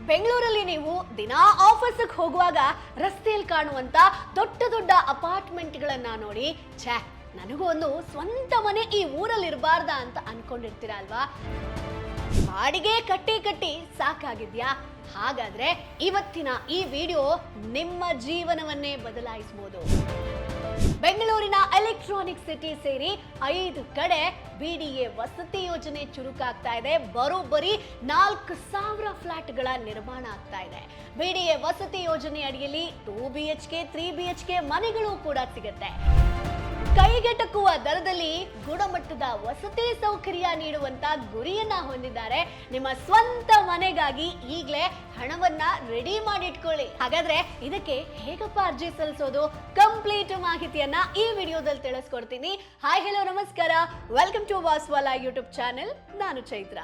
ಬೆಂಗಳೂರಲ್ಲಿ ನೀವು ದಿನಾ ಆಫೀಸಿಗೆ ಹೋಗುವಾಗ ರಸ್ತೆಯಲ್ಲಿ ಕಾಣುವಂತ ದೊಡ್ಡ ದೊಡ್ಡ ಅಪಾರ್ಟ್ಮೆಂಟ್ಗಳನ್ನ ನೋಡಿ ಛೇ ನನಗೂ ಒಂದು ಸ್ವಂತ ಮನೆ ಈ ಊರಲ್ಲಿ ಇರಬಾರ್ದಾ ಅಂತ ಅನ್ಕೊಂಡಿರ್ತೀರ ಅಲ್ವಾ? ಬಾಡಿಗೆ ಕಟ್ಟಿ ಕಟ್ಟಿ ಸಾಕಾಗಿದ್ಯಾ? ಹಾಗಾದ್ರೆ ಇವತ್ತಿನ ಈ ವಿಡಿಯೋ ನಿಮ್ಮ ಜೀವನವನ್ನೇ ಬದಲಾಯಿಸಬಹುದು. ಬೆಂಗಳೂರಿನ ಎಲೆಕ್ಟ್ರಾನಿಕ್ ಸಿಟಿ ಸೇರಿ 5 ಕಡೆ ಬಿಡಿಎ ವಸತಿ ಯೋಜನೆ ಚುರುಕಾಗ್ತಾ ಇದೆ. ಬರೋಬ್ಬರಿ 4,000 ಫ್ಲಾಟ್ಗಳ ನಿರ್ಮಾಣ ಆಗ್ತಾ ಇದೆ. ಬಿಡಿಎ ವಸತಿ ಯೋಜನೆ ಅಡಿಯಲ್ಲಿ 2 BHK 3 BHK ಮನೆಗಳು ಕೂಡ ಸಿಗುತ್ತೆ. ಕೈಗೆಟಕುವ ದರದಲ್ಲಿ ಗುಣಮಟ್ಟದ ವಸತಿ ಸೌಕರ್ಯ ನೀಡುವಂತ ಗುರಿಯನ್ನ ಹೊಂದಿದ್ದಾರೆ. ನಿಮ್ಮ ಸ್ವಂತ ಮನೆಗಾಗಿ ಈಗಲೇ ಹಣವನ್ನ ರೆಡಿ ಮಾಡಿಟ್ಕೊಳ್ಳಿ. ಹಾಗಾದ್ರೆ ಇದಕ್ಕೆ ಹೇಗಪ್ಪ ಅರ್ಜಿ ಸಲ್ಲಿಸೋದು? ಕಂಪ್ಲೀಟ್ ಮಾಹಿತಿಯನ್ನ ಈ ವಿಡಿಯೋದಲ್ಲಿ ತಿಳಿಸ್ಕೊಡ್ತೀನಿ. ಹಾಯ್ ಹೆಲೋ ನಮಸ್ಕಾರ, ವೆಲ್ಕಮ್ ಟು ವಾಸ್ವಾಲಾ ಯೂಟ್ಯೂಬ್ ಚಾನೆಲ್. ನಾನು ಚೈತ್ರ.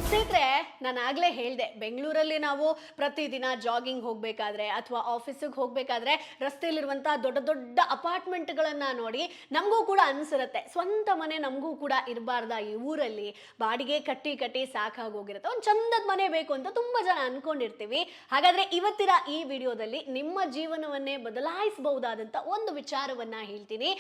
ಸ್ನೇಹಿತರೆ, ನಾನು ಆಗ್ಲೇ ಹೇಳ್ದೆ, ಬೆಂಗಳೂರಲ್ಲಿ ನಾವು ಪ್ರತಿದಿನ ಜಾಗಿಂಗ್ ಹೋಗ್ಬೇಕಾದ್ರೆ ಅಥವಾ ಆಫೀಸಿಗೆ ಹೋಗ್ಬೇಕಾದ್ರೆ ರಸ್ತೆಯಲ್ಲಿರುವಂತಹ ದೊಡ್ಡ ದೊಡ್ಡ ಅಪಾರ್ಟ್ಮೆಂಟ್ಗಳನ್ನ ನೋಡಿ ನಮಗೂ ಕೂಡ ಅನ್ಸಿರುತ್ತೆ, ಸ್ವಂತ ಮನೆ ನಮಗೂ ಕೂಡ ಇರಬಾರ್ದ ಈ ಊರಲ್ಲಿ, ಬಾಡಿಗೆ ಕಟ್ಟಿ ಕಟ್ಟಿ ಸಾಕಾಗೋಗಿರುತ್ತೆ, ಒಂದು ಚಂದದ ಮನೆ ಬೇಕು ಅಂತ ತುಂಬಾ ಜನ ಅನ್ಕೊಂಡಿರ್ತೀವಿ. ಹಾಗಾದ್ರೆ ಇವತ್ತಿನ ಈ ವಿಡಿಯೋದಲ್ಲಿ ನಿಮ್ಮ ಜೀವನವನ್ನೇ ಬದಲಾಯಿಸಬಹುದಾದಂತ ಒಂದು ವಿಚಾರವನ್ನ ಹೇಳ್ತೀನಿ.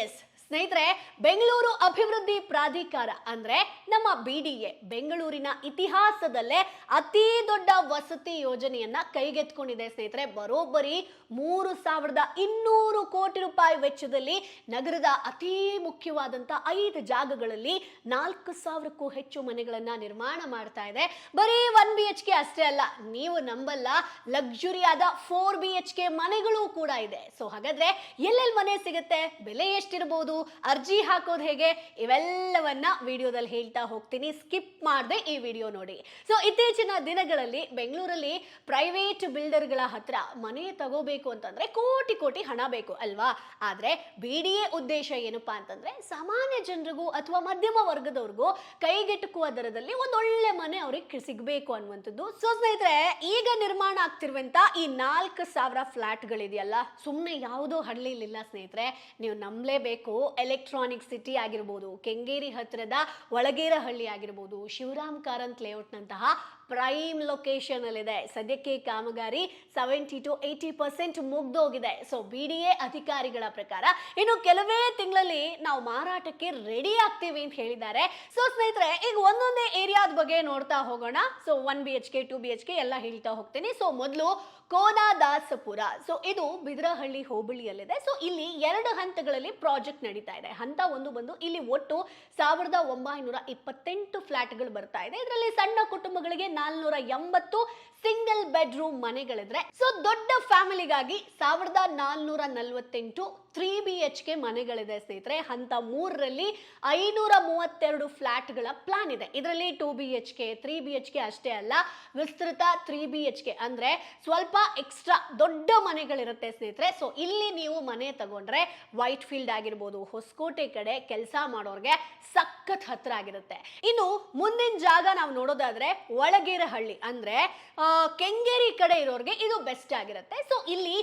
ಎಸ್ ಸ್ನೇಹಿತರೆ, ಬೆಂಗಳೂರು ಅಭಿವೃದ್ಧಿ ಪ್ರಾಧಿಕಾರ ಅಂದ್ರೆ ನಮ್ಮ ಬಿಡಿಎ ಬೆಂಗಳೂರಿನ ಇತಿಹಾಸದಲ್ಲೇ ಅತಿ ದೊಡ್ಡ ವಸತಿ ಯೋಜನೆಯನ್ನ ಕೈಗೆತ್ಕೊಂಡಿದೆ. ಸ್ನೇಹಿತರೆ, ಬರೋಬ್ಬರಿ 3,200 ಕೋಟಿ ರೂಪಾಯಿ ವೆಚ್ಚದಲ್ಲಿ ನಗರದ ಅತಿ ಮುಖ್ಯವಾದಂತ 5 ಜಾಗಗಳಲ್ಲಿ 4,000ಕ್ಕೂ ಹೆಚ್ಚು ಮನೆಗಳನ್ನ ನಿರ್ಮಾಣ ಮಾಡ್ತಾ ಇದೆ. ಬರೀ 1 BHK ಅಷ್ಟೇ ಅಲ್ಲ, ನೀವು ನಂಬಲ್ಲ, ಲಕ್ಸುರಿಯಾದ 4 BHK ಮನೆಗಳು ಕೂಡ ಇದೆ. ಸೊ ಹಾಗಾದ್ರೆ ಎಲ್ಲೆಲ್ಲಿ ಮನೆ ಸಿಗುತ್ತೆ, ಬೆಲೆ ಎಷ್ಟಿರಬಹುದು, ಅರ್ಜಿ ಹಾಕೋದು ಹೇಗೆ, ಇವೆಲ್ಲವನ್ನ ವಿಡಿಯೋದಲ್ಲಿ ಹೇಳ್ತಾ ಹೋಗ್ತೀನಿ. ಸ್ಕಿಪ್ ಮಾಡದೆ ಈ ವಿಡಿಯೋ ನೋಡಿ. ಸೊ ಇತ್ತೀಚಿನ ದಿನಗಳಲ್ಲಿ ಬೆಂಗಳೂರಲ್ಲಿ ಪ್ರೈವೇಟ್ ಬಿಲ್ಡರ್ಗಳ ಹತ್ರ ಮನೆ ತಗೋಬೇಕು ಅಂತಂದ್ರೆ ಕೋಟಿ ಕೋಟಿ ಹಣ ಬೇಕು ಅಲ್ವಾ? ಆದ್ರೆ ಬಿಡಿಎ ಉದ್ದೇಶ ಏನಪ್ಪಾ ಅಂತಂದ್ರೆ ಸಾಮಾನ್ಯ ಜನರಿಗೂ ಅಥವಾ ಮಧ್ಯಮ ವರ್ಗದವ್ರಿಗೂ ಕೈಗೆಟುಕುವ ದರದಲ್ಲಿ ಒಂದೊಳ್ಳೆ ಮನೆ ಅವ್ರಿಗೆ ಸಿಗ್ಬೇಕು ಅನ್ನುವಂಥದ್ದು. ಸೊ ಸ್ನೇಹಿತರೆ, ಈಗ ನಿರ್ಮಾಣ ಆಗ್ತಿರುವಂತ ಈ 4,000 ಫ್ಲಾಟ್ಗಳಿದೆಯಲ್ಲ, ಸುಮ್ಮನೆ ಯಾವುದೋ ಹಳ್ಳಿಲಿಲ್ಲ ಸ್ನೇಹಿತರೆ, ನೀವು ನಂಬಲೇಬೇಕು. ಎಲೆಕ್ಟ್ರಾನಿಕ್ ಸಿಟಿ ಆಗಿರ್ಬೋದು, ಕೆಂಗೇರಿ ಹತ್ತಿರದ ಒಳಗೇರಹಳ್ಳಿ ಆಗಿರ್ಬೋದು, ಶಿವರಾಮ್ ಕಾರಂತ್ ಲೇಔಟ್ ನಂತಹ ಪ್ರೈಮ್ ಲೊಕೇಶನ್ ಅಲ್ಲಿದೆ. ಸದ್ಯಕ್ಕೆ ಕಾಮಗಾರಿ 70 to 80% ಮುಗ್ದೋಗಿದೆ. ಸೊ ಬಿಡಿಎ ಅಧಿಕಾರಿಗಳ ಪ್ರಕಾರ ಇನ್ನು ಕೆಲವೇ ತಿಂಗಳಲ್ಲಿ ನಾವು ಮಾರಾಟಕ್ಕೆ ರೆಡಿ ಆಗ್ತೀವಿ ಅಂತ ಹೇಳಿದ್ದಾರೆ. ಸೊ ಸ್ನೇಹಿತರೆ, ಈಗ ಒಂದೊಂದೇ ಏರಿಯಾದ ಬಗ್ಗೆ ನೋಡ್ತಾ ಹೋಗೋಣ. ಸೊ 1 BHK 2 BHK ಎಲ್ಲ ಹೇಳ್ತಾ ಹೋಗ್ತೀನಿ. ಸೊ ಮೊದಲು ಕೋನದಾಸಪುರ. ಸೊ ಇದು ಬಿದರಹಳ್ಳಿ ಹೋಬಳಿಯಲ್ಲಿದೆ. ಸೊ ಇಲ್ಲಿ 2 ಹಂತಗಳಲ್ಲಿ ಪ್ರಾಜೆಕ್ಟ್ ನಡೀತಾ ಇದೆ. ಹಂತ 1 ಬಂದು ಇಲ್ಲಿ ಒಟ್ಟು 1,928 ಫ್ಲಾಟ್ಗಳು ಬರ್ತಾ ಇದೆ. ಇದರಲ್ಲಿ ಸಣ್ಣ ಕುಟುಂಬಗಳಿಗೆ 480 ಸಿಂಗಲ್ ಬೆಡ್ರೂಮ್ ಮನೆಗಳಿದ್ರೆ, ಸೊ ದೊಡ್ಡ ಫ್ಯಾಮಿಲಿಗಾಗಿ 1,448 3 BHK ಮನೆಗಳಿದೆ ಸ್ನೇಹಿತರೆ. ಹಂತ 3ರಲ್ಲಿ 532 ಫ್ಲಾಟ್ಗಳ ಪ್ಲಾನ್ ಇದೆ. ಇದರಲ್ಲಿ 2 BHK 3 BHK ಅಷ್ಟೇ ಅಲ್ಲ, ವಿಸ್ತೃತ 3 BHK ಅಂದ್ರೆ ಸ್ವಲ್ಪ ಎಕ್ಸ್ಟ್ರಾ ದೊಡ್ಡ ಮನೆಗಳಿರುತ್ತೆ ಸ್ನೇಹಿತರೆ. ಸೊ ಇಲ್ಲಿ ನೀವು ಮನೆ ತಗೊಂಡ್ರೆ ವೈಟ್ ಫೀಲ್ಡ್ ಆಗಿರ್ಬೋದು, ಹೊಸಕೋಟೆ ಕಡೆ ಕೆಲಸ ಮಾಡೋರ್ಗೆ ಸಖತ್ ಹತ್ರ ಆಗಿರುತ್ತೆ. ಇನ್ನು ಮುಂದಿನ ಜಾಗ ನಾವು ನೋಡೋದಾದ್ರೆ ಒಳಗೇರಹಳ್ಳಿ ಅಂದ್ರೆ ಕೆಂಗೇರಿ ಕಡೆ ಇರೋರ್ಗೆ ಇದು ಬೆಸ್ಟ್ ಆಗಿರುತ್ತೆ. ಸೊ ಇಲ್ಲಿ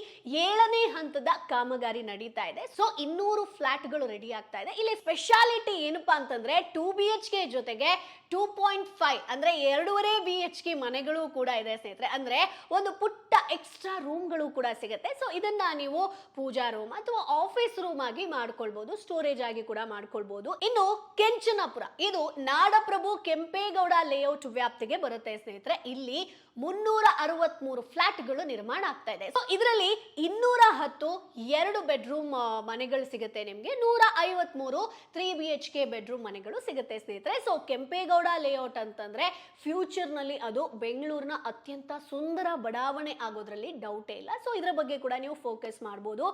7ನೇ ಹಂತದ ಕಾಮಗಾರಿ ನಡೀತಾ ಇದೆ. ಸೊ 200 ಫ್ಲಾಟ್ಗಳು ರೆಡಿ ಆಗ್ತಾ ಇದೆ. ಇಲ್ಲಿ ಸ್ಪೆಷಾಲಿಟಿ ಏನಪ್ಪಾ ಅಂತಂದ್ರೆ 2 BHK ಜೊತೆಗೆ 2.5 ಅಂದ್ರೆ 2.5 BHK ಮನೆಗಳು ಕೂಡ ಇದೆ ಸ್ನೇಹಿತರೆ. ಅಂದ್ರೆ ಒಂದು ಪುಟ್ಟ ಎಕ್ಸ್ಟ್ರಾ ರೂಮ್ಗಳು ಕೂಡ ಸಿಗುತ್ತೆ. ಸೊ ಇದನ್ನ ನೀವು ಪೂಜಾ ರೂಮ್ ಅಥವಾ ಆಫೀಸ್ ರೂಮ್ ಆಗಿ ಮಾಡ್ಕೊಳ್ಬಹುದು, ಸ್ಟೋರೇಜ್ ಆಗಿ ಕೂಡ ಮಾಡ್ಕೊಳ್ಬಹುದು. ಇನ್ನು ಕೆಂಚನಪುರ, ಇದು ನಾಡಪ್ರಭು ಕೆಂಪೇಗೌಡ ಲೇಔಟ್ ವ್ಯಾಪ್ತಿಗೆ ಬರುತ್ತೆ ಸ್ನೇಹಿತರೆ. ಇಲ್ಲಿ 363 ಫ್ಲಾಟ್ಗಳು ನಿರ್ಮಾಣ ಆಗ್ತಾ ಇದೆ. ಸೊ ಇದರಲ್ಲಿ 210 2 ಬೆಡ್ರೂಮ್ ಮನೆಗಳು ಸಿಗುತ್ತೆ ನಿಮ್ಗೆ, 153 3 BHK ಬೆಡ್ರೂಮ್ ಮನೆಗಳು ಸಿಗುತ್ತೆ ಸ್ನೇಹಿತರೆ. ಸೊ ಕೆಂಪೇಗೌಡ ಲೇಔಟ್ ಅಂತಂದ್ರೆ ಫ್ಯೂಚರ್ ನಲ್ಲಿ ಅದು ಬೆಂಗಳೂರಿನ ಅತ್ಯಂತ ಸುಂದರ ಬಡಾವಣೆ ಆಗೋದ್ರಲ್ಲಿ ಡೌಟೇ ಇಲ್ಲ. ಸೊ ಇದರ ಬಗ್ಗೆ ಕೂಡ ನೀವು ಫೋಕಸ್ ಮಾಡಬಹುದು.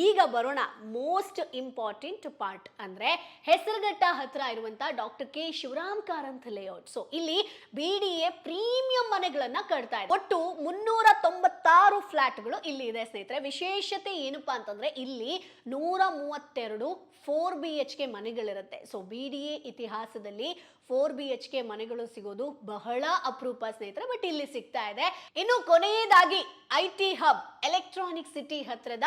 ಈಗ ಬರೋಣ ಮೋಸ್ಟ್ ಇಂಪಾರ್ಟೆಂಟ್ ಪಾರ್ಟ್, ಅಂದ್ರೆ ಹೆಸರುಘಟ್ಟ ಹತ್ರ ಇರುವಂತ doctor K Shivaram Karanth layout. So ಇಲ್ಲಿ ಬಿಡಿಎ ಪ್ರೀಮಿಯಂ ಮನೆಗಳನ್ನ ಕಟ್ತಾ ಇದೆ. ಒಟ್ಟು 396 ಫ್ಲಾಟ್ಗಳು ಇಲ್ಲಿ ಇದೆ ಸ್ನೇಹಿತರೆ. ವಿಶೇಷತೆ ಏನಪ್ಪಾ ಅಂತಂದ್ರೆ ಇಲ್ಲಿ 132 4BHK ಮನೆಗಳಿರುತ್ತೆ. ಸೊ BDA ಇತಿಹಾಸದಲ್ಲಿ 4BHK ಮನೆಗಳು ಸಿಗೋದು ಬಹಳ ಅಪರೂಪ ಸ್ನೇಹಿತರೆ, ಬಟ್ ಇಲ್ಲಿ ಸಿಗ್ತಾ ಇದೆ. ಇನ್ನು ಕೊನೆಯದಾಗಿ IT ಹಬ್ ಎಲೆಕ್ಟ್ರಾನಿಕ್ ಸಿಟಿ ಹತ್ರದ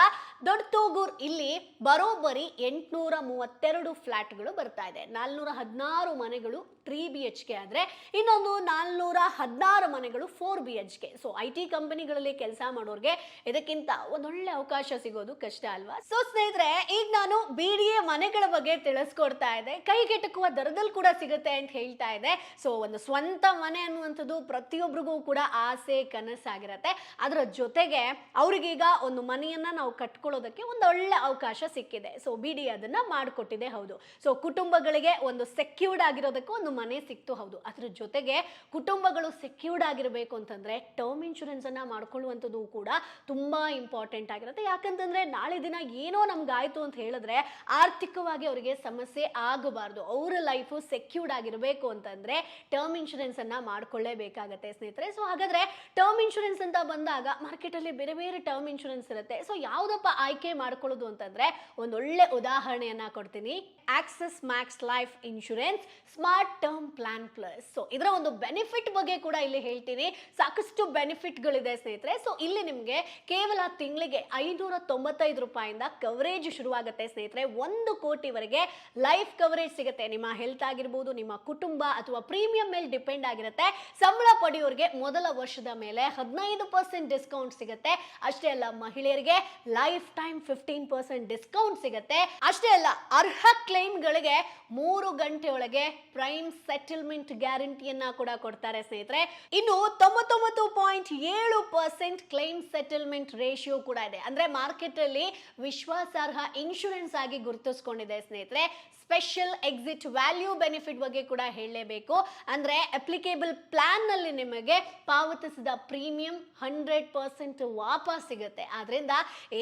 ದೊಡ್ಡತೋಗೂರ್, ಇಲ್ಲಿ ಬರೋಬ್ಬರಿ 832 ಫ್ಲಾಟ್ಗಳು ಬರ್ತಾ ಇದೆ. 416 ಮನೆಗಳು 3BHK ಆದ್ರೆ ಇನ್ನೊಂದು 416 ಮನೆಗಳು 4BHK. ಸೊ IT ಕಂಪನಿಗಳಲ್ಲಿ ಕೆಲಸ ಮಾಡೋರ್ಗೆ ಇದಕ್ಕಿಂತ ಒಂದೊಳ್ಳೆ ಅವಕಾಶ ಸಿಗೋದು ಕಷ್ಟ ಅಲ್ವಾ? ಸೊ ಸ್ನೇಹಿತರೆ, ಈಗ ನಾನು BDA ಮನೆಗಳ ಬಗ್ಗೆ ತಿಳಿಸ್ಕೊಡ್ತಾ ಇದೆ. ಕೈಗೆಟಕುವ ದರದಲ್ಲಿ ಕೂಡ ಸಿಗುತ್ತೆ ಅಂತ ಹೇಳ್ತಾ ಇದೆ. ಸೊ ಒಂದು ಸ್ವಂತ ಮನೆ ಅನ್ನುವಂಥದ್ದು ಪ್ರತಿಯೊಬ್ಬರಿಗೂ ಕೂಡ ಆಸೆ ಕನಸಾಗಿರತ್ತೆ. ಅದರ ಜೊತೆಗೆ ಅವ್ರಿಗೀಗ ಒಂದು ಮನೆಯನ್ನ ನಾವು ಕಟ್ಕೊಳ್ಳೋದಕ್ಕೆ ಒಂದು ಒಳ್ಳೆ ಅವಕಾಶ ಸಿಕ್ಕಿದೆ. ಸೊ BDA ಅದನ್ನ ಮಾಡಿಕೊಟ್ಟಿದೆ, ಹೌದು. ಸೊ ಕುಟುಂಬಗಳಿಗೆ ಒಂದು ಸೆಕ್ಯೂರ್ಡ್ ಆಗಿರೋದಕ್ಕೆ ಒಂದು ಮನೆ ಸಿಕ್ತು, ಹೌದು. ಅದ್ರ ಜೊತೆಗೆ ಕುಟುಂಬಗಳು ಸೆಕ್ಯೂರ್ಡ್ ಆಗಿರಬೇಕು ಅಂತಂದ್ರೆ ಟರ್ಮ್ ಇನ್ಶೂರೆನ್ಸ್ ಅನ್ನ ಮಾಡ್ಕೊಳ್ಳುವಂಥದ್ದು ಕೂಡ ತುಂಬಾ ಇಂಪಾರ್ಟೆಂಟ್ ಆಗಿರುತ್ತೆ. ಯಾಕಂತಂದ್ರೆ ನಾಳೆ ದಿನ ಏನೋ ನಮ್ಗಾಯ್ತು ಅಂತ ಹೇಳಿದ್ರೆ ಆರ್ಥಿಕವಾಗಿ ಅವರಿಗೆ ಸಮಸ್ಯೆ ಆಗಬಾರ್ದು. ಅವರ ಲೈಫು ಸೆಕ್ಯೂರ್ಡ್ ಆಗಿರಬೇಕು ಅಂತಂದ್ರೆ ಟರ್ಮ್ ಇನ್ಶೂರೆನ್ಸ್ ಅನ್ನ ಮಾಡ್ಕೊಳ್ಳೇಬೇಕಾಗತ್ತೆ ಸ್ನೇಹಿತರೆ. ಸೊ ಹಾಗಾದ್ರೆ ಟರ್ಮ್ ಇನ್ಶೂರೆನ್ಸ್ ಅಂತ ಬಂದಾಗ ಮಾರ್ಕೆಟ್ ಅಲ್ಲಿ ಬೇರೆ ಬೇರೆ ಟರ್ಮ್ ಇನ್ಶೂರೆನ್ಸ್ ಇರುತ್ತೆ. ಸೊ ಯಾವ್ದಪ್ಪ ಆಯ್ಕೆ ಮಾಡ್ಕೊಳ್ಳೋದು ಅಂತಂದ್ರೆ ಒಂದೊಳ್ಳೆ ಉದಾಹರಣೆಯನ್ನ ಕೊಡ್ತೀನಿ. Axis Max life insurance smart term plan plus. So ಇದರ ಒಂದು ಬೆನಿಫಿಟ್ ಬಗ್ಗೆ ಕೂಡ ಇಲ್ಲಿ ಹೇಳ್ತೀನಿ. ಸಾಕಷ್ಟು ಬೆನಿಫಿಟ್ಗಳಿದೆ ಸ್ನೇಹಿತರೆ. ಸೊ ಇಲ್ಲಿ ನಿಮ್ಗೆ ಕೇವಲ ತಿಂಗಳಿಗೆ 595 ರೂಪಾಯಿಂದ ಕವರೇಜ್ ಶುರುವಾಗುತ್ತೆ ಸ್ನೇಹಿತರೆ. 1 ಕೋಟಿವರೆಗೆ ಲೈಫ್ ಕವರೇಜ್ ಸಿಗುತ್ತೆ. ನಿಮ್ಮ ಹೆಲ್ತ್ ಆಗಿರ್ಬೋದು, ನಿಮ್ಮ ಕುಟುಂಬ ಅಥವಾ ಪ್ರೀಮಿಯಂ ಮೇಲೆ ಡಿಪೆಂಡ್ ಆಗಿರುತ್ತೆ. ಸಂಬಳ ಪಡೆಯೋರಿಗೆ ಮೊದಲ ವರ್ಷದ ಮೇಲೆ 15% ಡಿಸ್ಕೌಂಟ್ ಸಿಗುತ್ತೆ. ಅಷ್ಟೇ ಅಲ್ಲ, ಮಹಿಳೆಯರಿಗೆ ಲೈಫ್ ಟೈಮ್ 15% ಡಿಸ್ಕೌಂಟ್ ಸಿಗುತ್ತೆ. ಅಷ್ಟೇ ಅಲ್ಲ, ಅರ್ಹ ಕ್ಲೈಮ್ಗಳಿಗೆ 3 ಗಂಟೆ ಒಳಗೆ ಪ್ರೈಮ್ ಸೆಟಲ್ಮೆಂಟ್ ಗ್ಯಾರಂಟಿಯನ್ನ ಕೂಡ ಕೊಡ್ತಾರೆ ಸ್ನೇಹಿತರೆ. ಇನ್ನು 99.7% ಕ್ಲೈಮ್ ಸೆಟಲ್ಮೆಂಟ್ ರೇಷಿಯೋ ಕೂಡ ಇದೆ. ಅಂದ್ರೆ ಮಾರ್ಕೆಟ್ ಅಲ್ಲಿ ವಿಶ್ವಾಸಾರ್ಹ ಇನ್ಶೂರೆನ್ಸ್ ಆಗಿ ಗುರುತಿಸಿಕೊಂಡಿದೆ ಸ್ನೇಹಿತರೆ. ಸ್ಪೆಷಲ್ ಎಕ್ಸಿಟ್ ವ್ಯಾಲ್ಯೂ ಬೆನಿಫಿಟ್ ಬಗ್ಗೆ ಕೂಡ ಹೇಳಲೇಬೇಕು. ಅಂದ್ರೆ ಅಪ್ಲಿಕೇಬಲ್ ಪ್ಲಾನ್ ನಲ್ಲಿ ನಿಮಗೆ ಪಾವತಿಸಿದ ಪ್ರೀಮಿಯಂ 100% ವಾಪಸ್ ಸಿಗುತ್ತೆ. ಆದ್ರಿಂದ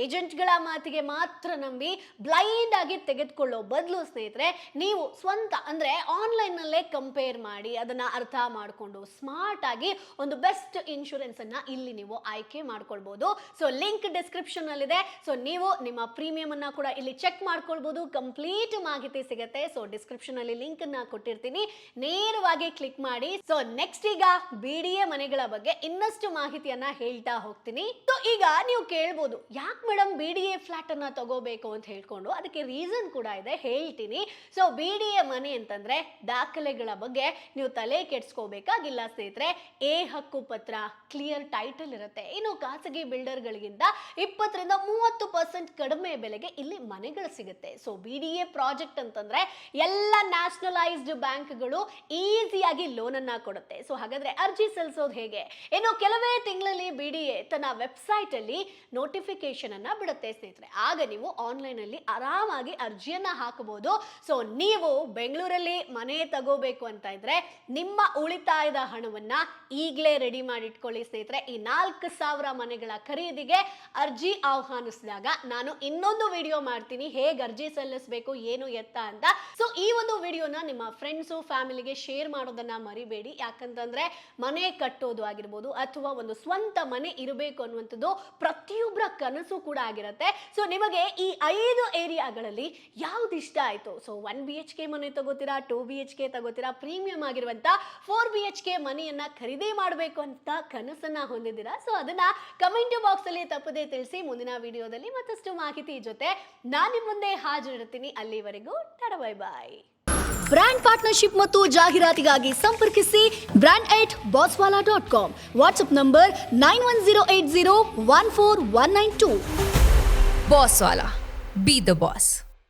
ಏಜೆಂಟ್ಗಳ ಮಾತಿಗೆ ಮಾತ್ರ ನಂಬಿ ಬ್ಲೈಂಡ್ ಆಗಿ ತೆಗೆದುಕೊಳ್ಳೋ ಬದಲು ಸ್ನೇಹಿತರೆ, ನೀವು ಸ್ವಂತ ಅಂದ್ರೆ ಆನ್ಲೈನ್ ನಲ್ಲೇ ಕಂಪೇರ್ ಮಾಡಿ ಅದನ್ನ ಅರ್ಥ ಮಾಡಿಕೊಂಡು ಸ್ಮಾರ್ಟ್ ಆಗಿ ಒಂದು ಬೆಸ್ಟ್ ಇನ್ಶೂರೆನ್ಸ್ ಅನ್ನ ಇಲ್ಲಿ ನೀವು ಆಯ್ಕೆ ಮಾಡ್ಕೊಳ್ಬಹುದು. ಸೊ ಲಿಂಕ್ ಡಿಸ್ಕ್ರಿಪ್ಷನ್ ಅಲ್ಲಿ ಇದೆ. ಸೊ ನೀವು ನಿಮ್ಮ ಪ್ರೀಮಿಯಂ ಅನ್ನ ಕೂಡ ಇಲ್ಲಿ ಚೆಕ್ ಮಾಡ್ಕೊಳ್ಬಹುದು. ಕಂಪ್ಲೀಟ್ ಮಾಹಿತಿ ಸಿಗುತ್ತೆ. ಸೊ ಡಿಸ್ಕ್ರಿಪ್ಷನ್ ಅಲ್ಲಿ ಲಿಂಕ್ ಅನ್ನ ಕೊಟ್ಟಿರ್ತೀನಿ, ನೇರವಾಗಿ ಕ್ಲಿಕ್ ಮಾಡಿ. ಸೊ ನೆಕ್ಸ್ಟ್ ಈಗ BDA ಮನೆಗಳ ಬಗ್ಗೆ ಇನ್ನಷ್ಟು ಮಾಹಿತಿಯನ್ನ ಹೇಳ್ತಾ ಹೋಗ್ತೀನಿ. ಸೊ ಈಗ ನೀವು ಕೇಳ್ಬೋದು, ಯಾಕೆ ಮೇಡಮ್ BDA ಫ್ಲಾಟ್ ಅನ್ನ ತಗೋಬೇಕು ಅಂತ ಹೇಳ್ಕೊಂಡು. ಅದಕ್ಕೆ ರೀಸನ್ ಕೂಡ ಇದೆ, ಹೇಳ್ತೀನಿ. ಸೊ BDA ಮನೆ ಅಂತಂದ್ರೆ ದಾಖಲೆಗಳ ಬಗ್ಗೆ ನೀವು ತಲೆ ಕೆಡ್ಸ್ಕೋಬೇಕಾಗಿಲ್ಲ ಸ್ನೇಹಿತರೆ. ಎ ಹಕ್ಕು ಪತ್ರ, ಕ್ಲಿಯರ್ ಟೈಟಲ್ ಇರುತ್ತೆ. ಇನ್ನು ಖಾಸಗಿ ಬಿಲ್ಡರ್ ಗಳಿಗಿಂತ 20ರಿಂದ 30% ಕಡಿಮೆ ಬೆಲೆಗೆ ಇಲ್ಲಿ ಮನೆಗಳು ಸಿಗುತ್ತೆ. ಸೊ BDA ಪ್ರಾಜೆಕ್ಟ್ ಅಂತಂದ್ರೆ ಎಲ್ಲ ನ್ಯಾಷನಲೈಸ್ಡ್ ಬ್ಯಾಂಕ್ಗಳು ಈಸಿಯಾಗಿ ಲೋನ್ ಅನ್ನ ಕೊಡುತ್ತೆ. ಸೊ ಹಾಗಾದ್ರೆ ಅರ್ಜಿ ಸಲ್ಲಿಸೋದು ಹೇಗೆ? ಇನ್ನು ಕೆಲವೇ ತಿಂಗಳಲ್ಲಿ BDA ತನ್ನ ವೆಬ್ಸೈಟ್ ಅಲ್ಲಿ ನೋಟಿಫಿಕೇಶನ್ ಅನ್ನ ಬಿಡುತ್ತೆ ಸ್ನೇಹಿತರೆ. ಆಗ ನೀವು ಆನ್ಲೈನ್ ಅಲ್ಲಿ ಆರಾಮಾಗಿ ಅರ್ಜಿಯನ್ನ ಹಾಕಬಹುದು. ಸೊ ನೀವು ಬೆಂಗಳೂರಲ್ಲಿ ಮನೆ ತಗೋಬೇಕು ಅಂತ ಇದ್ರೆ ನಿಮ್ಮ ಉಳಿತಾಯದ ಹಣವನ್ನ ಈಗಲೇ ರೆಡಿ ಮಾಡಿ ಇಟ್ಕೊಳ್ಳಿ ಸ್ನೇಹಿತರೆ. ಈ 4,000 ಮನೆಗಳ ಖರೀದಿಗೆ ಅರ್ಜಿ ಆಹ್ವಾನಿಸಿದಾಗ ನಾನು ಇನ್ನೊಂದು ವಿಡಿಯೋ ಮಾಡ್ತೀನಿ, ಹೇಗೆ ಅರ್ಜಿ ಸಲ್ಲಿಸಬೇಕು ಏನು ಎತ್ತ ಅಂತ. ಸೊ ಈ ಒಂದು ವಿಡಿಯೋನ ನಿಮ್ಮ ಫ್ರೆಂಡ್ಸು ಫ್ಯಾಮಿಲಿಗೆ ಶೇರ್ ಮಾಡೋದನ್ನ ಮರಿಬೇಡಿ. ಯಾಕಂತಂದ್ರೆ ಮನೆ ಕಟ್ಟೋದು ಆಗಿರ್ಬೋದು ಅಥವಾ ಒಂದು ಸ್ವಂತ ಮನೆ ಇರಬೇಕು ಅನ್ನುವಂಥದ್ದು ಪ್ರತಿಯೊಬ್ಬರ ಕನಸು ಕೂಡ ಆಗಿರುತ್ತೆ. ಸೊ ನಿಮಗೆ ಈ 5 ಏರಿಯಾಗಳಲ್ಲಿ ಯಾವ್ದು ಇಷ್ಟ ಆಯ್ತು? ಸೊ 1BHK ಮನೆ ತಗೋತೀರಾ, 2BHK ತಗೋತೀರಾ, ಪ್ರೀಮಿಯಂ ಆಗಿರುವಂತ 4BHK ಮನೆಯನ್ನ ಖರೀದಿ ಮಾಡಬೇಕು ಅಂತ ಕನಸನ್ನ ಹೊಂದಿದ್ದೀರಾ? ಸೊ ಅದನ್ನ ಕಮೆಂಟ್ ಬಾಕ್ಸ್ ಅಲ್ಲಿ ತಪ್ಪದೇ ತಿಳಿಸಿ. ಮುಂದಿನ ವಿಡಿಯೋದಲ್ಲಿ ಮತ್ತಷ್ಟು ಮಾಹಿತಿ ಜೊತೆ ನಾನು ನಿಮ್ಮ ಮುಂದೆ ಹಾಜರಿರ್ತೀನಿ. ಅಲ್ಲಿವರೆಗೂ ಬೈ ಬಾಯ್. ಬ್ರ್ಯಾಂಡ್ ಪಾರ್ಟ್ನರ್ಶಿಪ್ ಮತ್ತು ಜಾಹೀರಾತಿಗಾಗಿ ಸಂಪರ್ಕಿಸಿ brand@bosswala.com. WhatsApp number 9108014192. Bosswala. Be the boss.